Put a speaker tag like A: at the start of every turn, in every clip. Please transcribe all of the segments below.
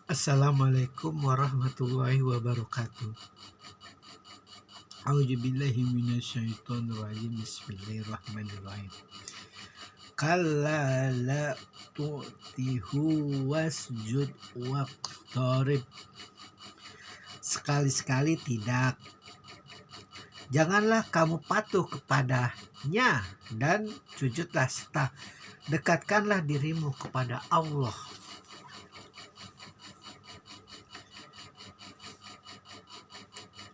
A: Assalamualaikum warahmatullahi wabarakatuh. A'udzubillahi minasyaitonirrajim. Bismillahirrahmanirrahim. Kalla la tu'tihu wasjud waqtarib. Sekali-sekali tidak. Janganlah kamu patuh kepadanya dan sujudlah serta dekatkanlah dirimu kepada Allah.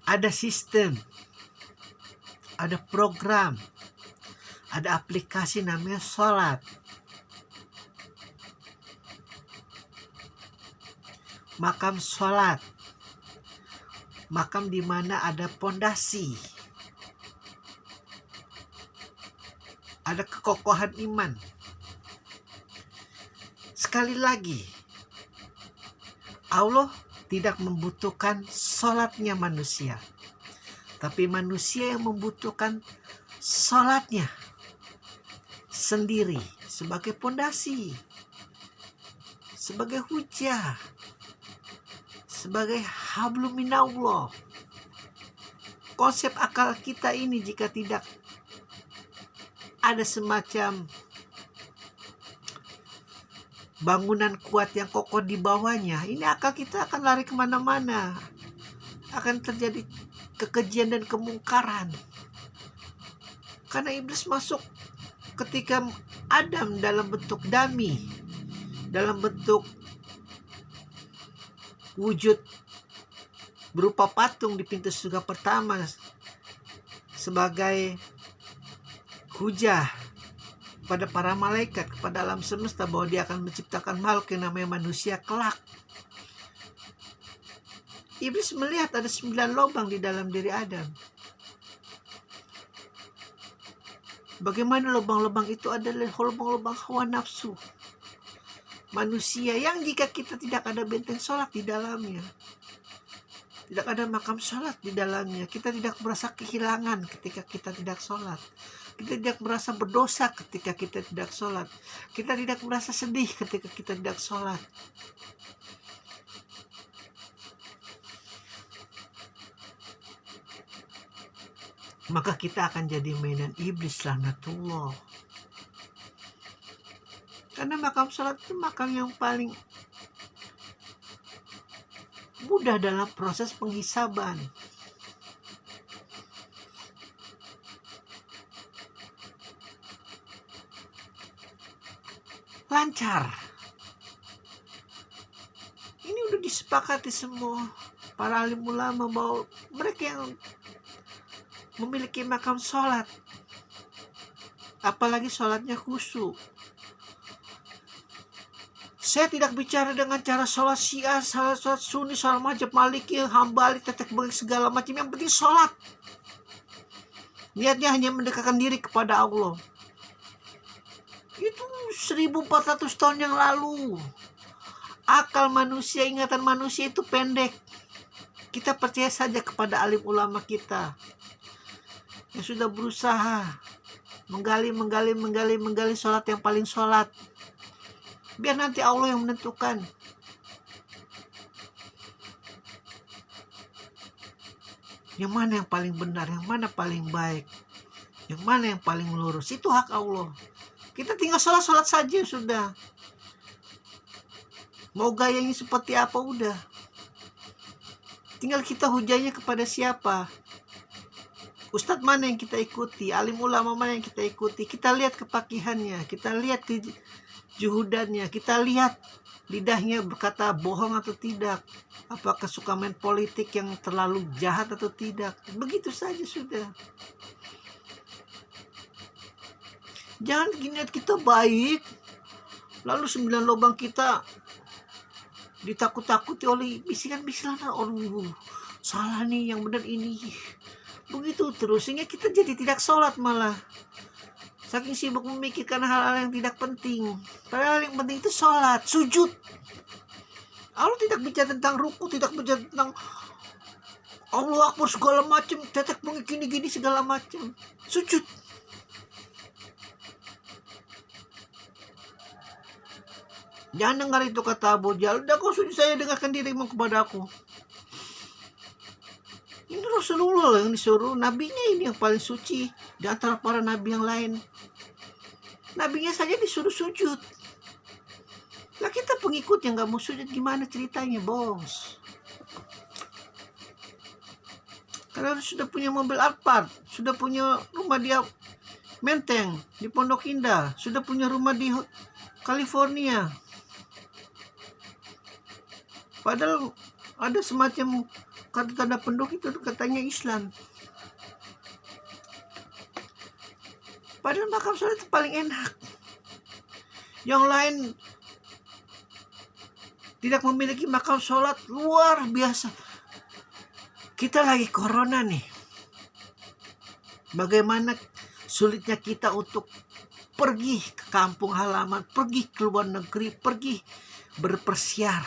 A: Ada sistem, ada program, ada aplikasi namanya sholat. Makam sholat, makam di mana ada pondasi, ada kekokohan iman. Sekali lagi, Allah tidak membutuhkan sholatnya manusia, tapi manusia yang membutuhkan sholatnya sendiri sebagai pondasi, sebagai hujah, sebagai hablum minallah. Konsep akal kita ini jika tidak ada semacam bangunan kuat yang kokoh di bawahnya, ini akal kita akan lari kemana-mana, akan terjadi kekejian dan kemungkaran. Karena iblis masuk ketika Adam dalam bentuk dami, dalam bentuk wujud berupa patung di pintu surga pertama sebagai hujah kepada para malaikat, kepada alam semesta bahwa dia akan menciptakan makhluk yang namanya manusia kelak. Iblis melihat ada 9 lubang di dalam diri Adam. Bagaimana lubang-lubang itu adalah lubang-lubang hawa nafsu manusia yang jika kita tidak ada benteng sholat di dalamnya, tidak ada makam sholat di dalamnya, kita tidak merasa kehilangan ketika kita tidak sholat. Kita tidak merasa berdosa ketika kita tidak sholat. Kita tidak merasa sedih ketika kita tidak sholat. Maka kita akan jadi mainan iblis laknatullah. Karena makam sholat itu makam yang paling mudah dalam proses penghisaban. Lancar. Ini udah disepakati semua para alim ulama bahwa mereka yang memiliki makam sholat, apalagi sholatnya khusyuk. Saya tidak bicara dengan cara sholat Syiah, sholat Sunni, sholat Majap, Maliki, Hambali, tetek bengek segala macam. Yang penting sholat. Niatnya hanya mendekatkan diri kepada Allah. Itu 1400 tahun yang lalu. Akal manusia, ingatan manusia itu pendek. Kita percaya saja kepada alim ulama kita yang sudah berusaha menggali sholat yang paling sholat. Biar nanti Allah yang menentukan. Yang mana yang paling benar, yang mana paling baik, yang mana yang paling lurus. Itu hak Allah. Kita tinggal sholat saja sudah. Mau gayanya seperti apa udah. Tinggal kita hujahnya kepada siapa. Ustadz mana yang kita ikuti, alim ulama mana yang kita ikuti. Kita lihat kepakihannya, kita lihat kejuhudannya, kita lihat lidahnya berkata bohong atau tidak. Apakah suka main politik yang terlalu jahat atau tidak. Begitu saja sudah. Jangan niat kita baik, lalu 9 lubang kita ditakut-takuti oleh bisikan-bisikan. Oh, salah nih, yang benar ini. Begitu terus, sehingga kita jadi tidak sholat malah. Saking sibuk memikirkan hal-hal yang tidak penting. Padahal yang penting itu sholat, sujud. Allah tidak bicara tentang ruku, tidak bicara tentang Allah Akbar segala macam, tetek bengek gini-gini segala macam. Sujud. Jangan dengar itu kata Abu Jahal. Udah kau sujud saya, dengarkan dirimu kepada aku. Ini Rasulullah yang disuruh, nabinya ini yang paling suci di antara para nabi yang lain. Nabinya saja disuruh sujud. Lah kita pengikut yang gak mau sujud, gimana ceritanya, bos? Karena sudah punya mobil Alphard, sudah punya rumah di Menteng, di Pondok Indah, sudah punya rumah di California. Padahal ada semacam tanda penduduk itu katanya Islam. Padahal makam sholat itu paling enak. Yang lain tidak memiliki makam sholat, luar biasa. Kita lagi corona nih. Bagaimana sulitnya kita untuk pergi ke kampung halaman, pergi ke luar negeri, pergi berpersiar.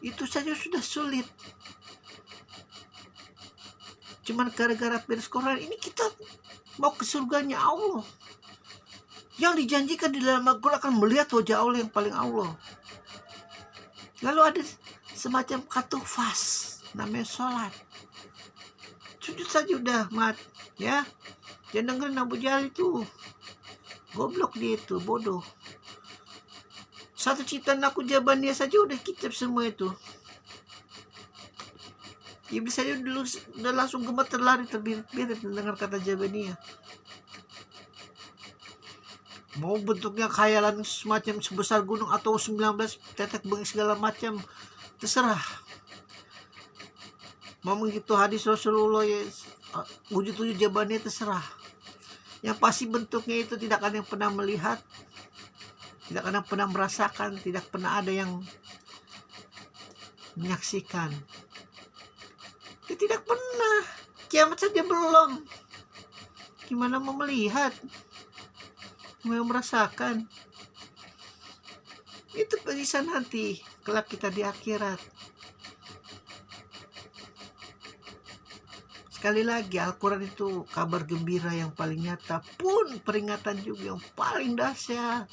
A: Itu saja sudah sulit. Cuman gara-gara virus corona ini kita mau ke surganya Allah. Yang dijanjikan di dalam Al-Quran akan melihat wajah Allah yang paling Allah. Lalu ada semacam katufas, namanya sholat. Sujud saja udah mat, ya. Jangan dengerin Abu Jahal itu. Goblok dia itu, bodoh. Satu ciptaan aku jawabannya saja udah kitab semua itu. Iblis saja udah langsung gemeter lari terbirit-birit mendengar kata jawabannya. Mau bentuknya khayalan semacam sebesar gunung atau 19 tetek bengis segala macam, terserah. Mau menghitung hadis Rasulullah ya, wujud-wujud jawabannya terserah. Yang pasti bentuknya itu tidak ada yang pernah melihat, tidak ada yang pernah merasakan, tidak pernah ada yang menyaksikan. Ya, tidak pernah. Kiamat saja belum. Gimana mau melihat? Mau merasakan? Itu barisan nanti kelak kita di akhirat. Sekali lagi, Al-Quran itu kabar gembira yang paling nyata, pun peringatan juga yang paling dahsyat.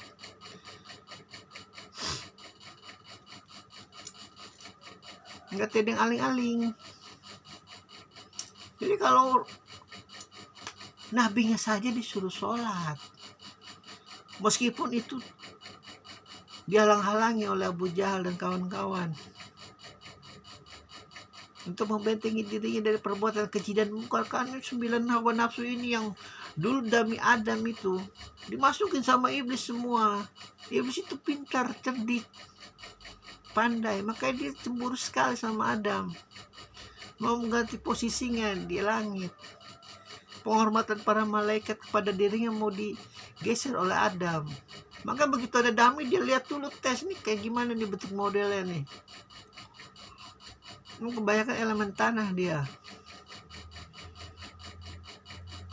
A: Enggak tedeng aling-aling. Jadi kalau nabinya saja disuruh sholat, meskipun itu dihalang-halangi oleh Abu Jahal dan kawan-kawan untuk membentengi dirinya dari perbuatan keji dan mungkar, karena 9 hawa nafsu ini yang dulu dami Adam itu dimasukin sama iblis semua. Iblis itu pintar, cerdik, pandai, makanya dia cemburu sekali sama Adam, mau mengganti posisinya di langit. Penghormatan para malaikat kepada dirinya mau digeser oleh Adam. Maka begitu ada dami, dia lihat dulu, tes nih kayak gimana nih bentuk modelnya nih. Kebanyakan elemen tanah dia.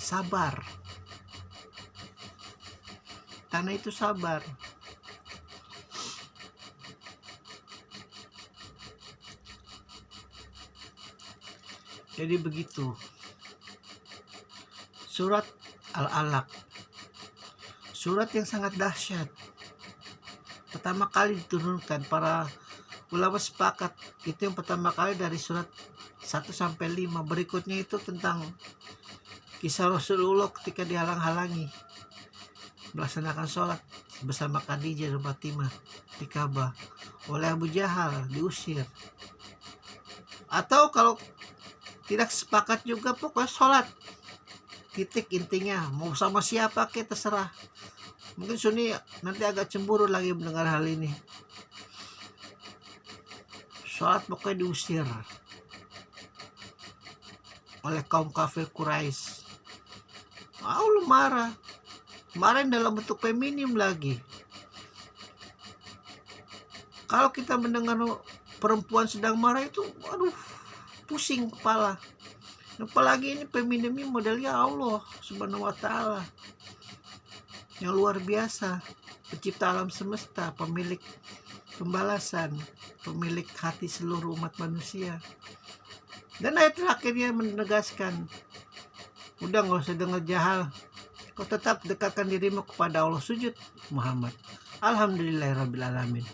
A: Sabar. Tanah itu sabar. Jadi begitu. Surat Al-Alaq. Surat yang sangat dahsyat. Pertama kali diturunkan, para ulama sepakat itu yang pertama kali dari surat 1 sampai 5. Berikutnya itu tentang kisah Rasulullah ketika dihalang-halangi melaksanakan sholat bersama Khadijah dan Fatimah di Ka'bah oleh Abu Jahal, diusir. Atau kalau tidak sepakat juga, pokoknya sholat, titik intinya. Mau sama siapa ke terserah. Mungkin Sunni nanti agak cemburu lagi mendengar hal ini. Sholat pokoknya diusir oleh kaum kafir Quraisy. Allah marah. Kemarin dalam bentuk feminim lagi. Kalau kita mendengar perempuan sedang marah itu, aduh, pusing kepala. Apalagi ini feminimnya modelnya Allah Subhanahu wa Ta'ala yang luar biasa, pencipta alam semesta, pemilik pembalasan, pemilik hati seluruh umat manusia. Dan ayat terakhirnya menegaskan, udah nggak usah dengar Jahal, Kau tetap dekatkan dirimu kepada Allah. Sujud Muhammad. Alhamdulillahirrabbilalamin.